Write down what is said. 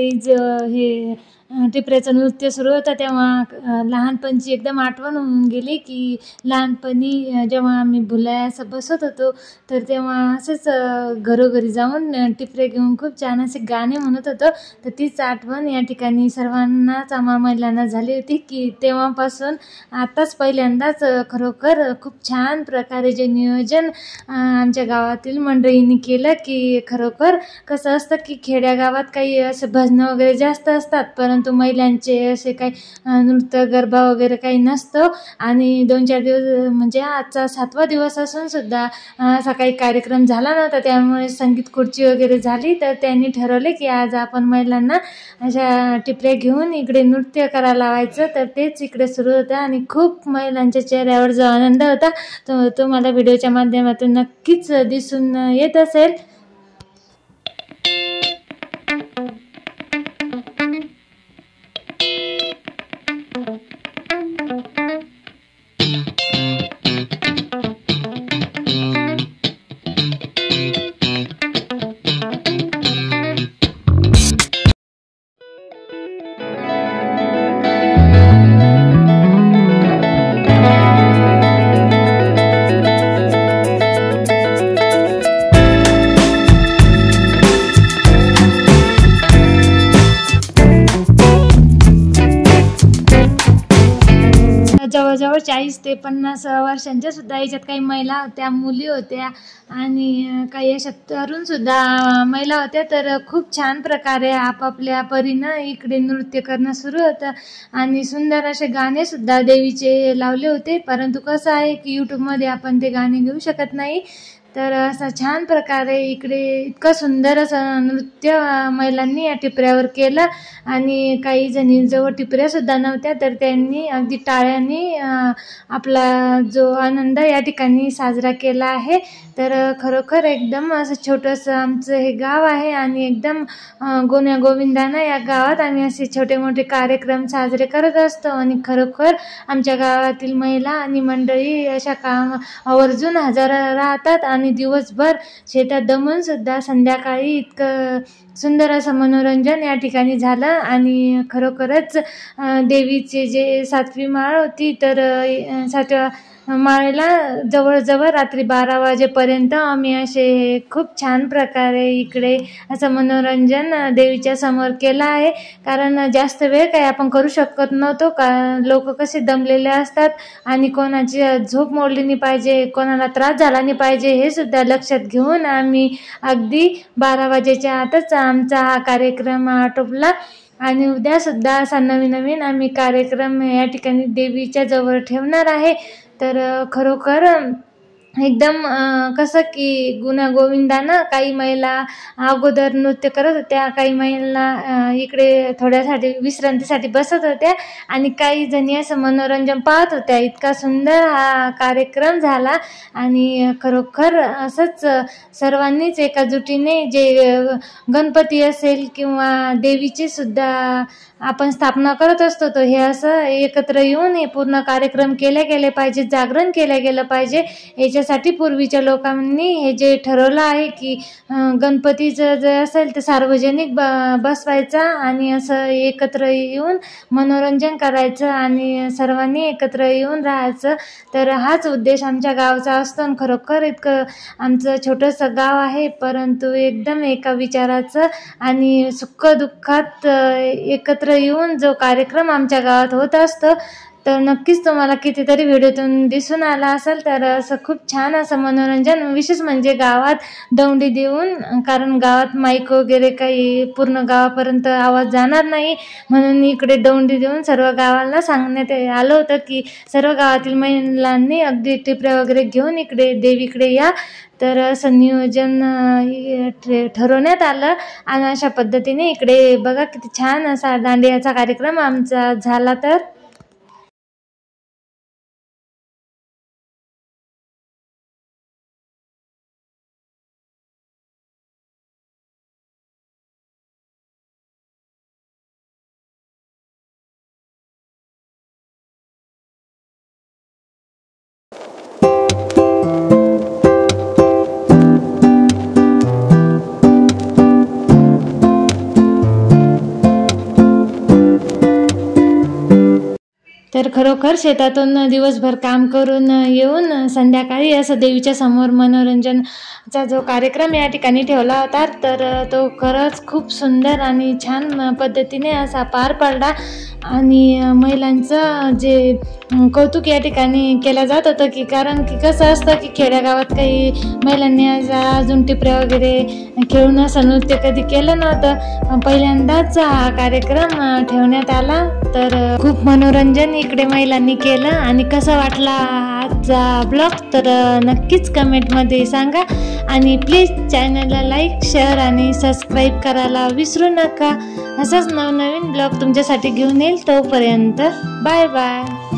मंडळी हे टिपऱ्याचं नृत्य सुरू होतं तेव्हा लहानपणची एकदम आठवण होऊन गेली की लहानपणी जेव्हा आम्ही भुलाया असं बसत होतो तर तेव्हा असंच घरोघरी जाऊन टिपरे घेऊन खूप छान असे गाणे म्हणत होतो. तर तीच आठवण या ठिकाणी सर्वांनाच आम्हा महिलांना झाली होती की तेव्हापासून आताच पहिल्यांदाच खरोखर खूप छान प्रकारे जे नियोजन आमच्या गावातील मंडळींनी केलं की खरोखर कसं असतं की खेड्यागावात काही असं भजनं वगैरे जास्त असतात परंतु महिलांचे असे काही नृत्य गरबा वगैरे काही नसतं. आणि 2-4 दिवस म्हणजे आजचा 7वा दिवस असून सुद्धा असा काही कार्यक्रम झाला नव्हता. त्यामुळे संगीत खुर्ची वगैरे झाली तर त्यांनी ठरवले की आज आपण महिलांना अशा टिपऱ्या घेऊन इकडे नृत्य करायला लावायचं. तर तेच इकडे सुरू होतं आणि खूप महिलांच्या चेहऱ्यावर जो आनंद होता तो मला व्हिडिओच्या माध्यमातून नक्कीच दिसून येत असेल. जवळजवळ 40 ते 50 वर्षांच्या सुद्धा याच्यात काही महिला होत्या, मुली होत्या आणि काही अशा तरुणसुद्धा महिला होत्या. तर खूप छान प्रकारे आपापल्या परीनं इकडे नृत्य करणं सुरू होतं आणि सुंदर असे गाणेसुद्धा देवीचे लावले होते. परंतु कसं आहे की यूट्यूबमध्ये आपण ते गाणे घेऊ शकत नाही. तर असं छान प्रकारे इकडे इतकं सुंदर असं नृत्य महिलांनी या टिपऱ्यावर केलं आणि काही जणींजवळ टिपऱ्यासुद्धा नव्हत्या तर त्यांनी अगदी टाळ्यांनी आपला जो आनंद या ठिकाणी साजरा केला आहे. तर खरोखर एकदम असं छोटंसं आमचं हे गाव आहे आणि एकदम गुण्या गोविंदानं या गावात आम्ही असे छोटे मोठे कार्यक्रम साजरे करत असतो आणि खरोखर आमच्या गावातील महिला आणि मंडळी अशा काम आवर्जून हजर राहतात आणि दिवसभर शेतात दमून सुद्धा संध्याकाळी इतकं सुंदर असं मनोरंजन या ठिकाणी झालं. आणि खरोखरच देवीचे जे 7वी माळ होती तर 7व्या माळेला जवळजवळ रात्री 12 वाजेपर्यंत आम्ही असे खूप छान प्रकारे इकडे असं मनोरंजन देवीच्या समोर केलं आहे. कारण जास्त वेळ काही आपण करू शकत नव्हतो का लोक कसे दमलेले असतात आणि कोणाची झोप मोडली नाही पाहिजे, कोणाला त्रास झाला नाही पाहिजे हे सुद्धा लक्षात घेऊन आम्ही अगदी 12 वाजेच्या आतच आमचा हा कार्यक्रम आटोपला. आणि उद्यासुद्धा असा नवीन आम्ही कार्यक्रम या ठिकाणी देवीच्या जवळ ठेवणार आहे. तर खरोखर एकदम कसं की गुण्यागोविंदानं काही महिला अगोदर नृत्य करत होत्या, काही महिला इकडे थोड्यासाठी विश्रांतीसाठी बसत होत्या आणि काही जणी असं मनोरंजन पाहत होत्या. इतका सुंदर हा कार्यक्रम झाला आणि खरोखर असंच सर्वांनीच एकाजुटीने जे गणपती असेल किंवा देवीचे सुद्धा आपण स्थापना करत असतो तो हे असं एकत्र येऊन हे पूर्ण कार्यक्रम केले गेले पाहिजे, जागरण केलं गेलं पाहिजे. याच्यासाठी पूर्वीच्या लोकांनी हे जे ठरवलं आहे की गणपतीचं जे असेल ते सार्वजनिक बसवायचा आणि असं एकत्र येऊन मनोरंजन करायचं आणि सर्वांनी एकत्र येऊन राहायचं. तर हाच उद्देश आमच्या गावचा असतो आणि खरोखर इतकं आमचं छोटंसं गाव आहे परंतु एकदम एका विचाराचं आणि सुख दुःखात एकत्र येऊन जो कार्यक्रम आमच्या गावात होत असतो तर नक्कीच तुम्हाला कितीतरी व्हिडिओतून दिसून आला असेल. तर असं खूप छान असं मनोरंजन विशेष म्हणजे गावात दौंडी देऊन, कारण गावात माईक वगैरे काही पूर्ण गावापर्यंत आवाज जाणार नाही म्हणून इकडे दौंडी देऊन सर्व गावाला सांगण्यात आलं होतं की सर्व गावातील महिलांनी अगदी टिपऱ्या वगैरे घेऊन इकडे देवीकडे या. तर असं नियोजन ठरवण्यात आलं आणि अशा पद्धतीने इकडे बघा किती छान असा दांडियाचा कार्यक्रम आमचा झाला. तर तर खरोखर शेतातून दिवसभर काम करून येऊन संध्याकाळी असं देवीच्या समोर मनोरंजनचा जो कार्यक्रम या ठिकाणी ठेवला होता, तर तो खरंच खूप सुंदर आणि छान पद्धतीने असा पार पडला. आणि महिलांचं जे कौतुक या ठिकाणी केलं जात होतं, की कारण की कसं असतं की खेड्यागावात काही महिलांनी अजून टिपऱ्या वगैरे खेळून असं नृत्य कधी केलं नव्हतं. पहिल्यांदाच हा कार्यक्रम ठेवण्यात आला. तर खूप मनोरंजन इकडे महिलांनी केलं. आणि कसा वाटला आजचा ब्लॉग तर नक्कीच कमेंटमध्ये सांगा. आणि प्लीज चॅनलला लाईक, शेअर आणि सबस्क्राईब करायला विसरू नका. असंच नवनवीन ब्लॉग तुमच्यासाठी घेऊन येईल. तोपर्यंत बाय बाय.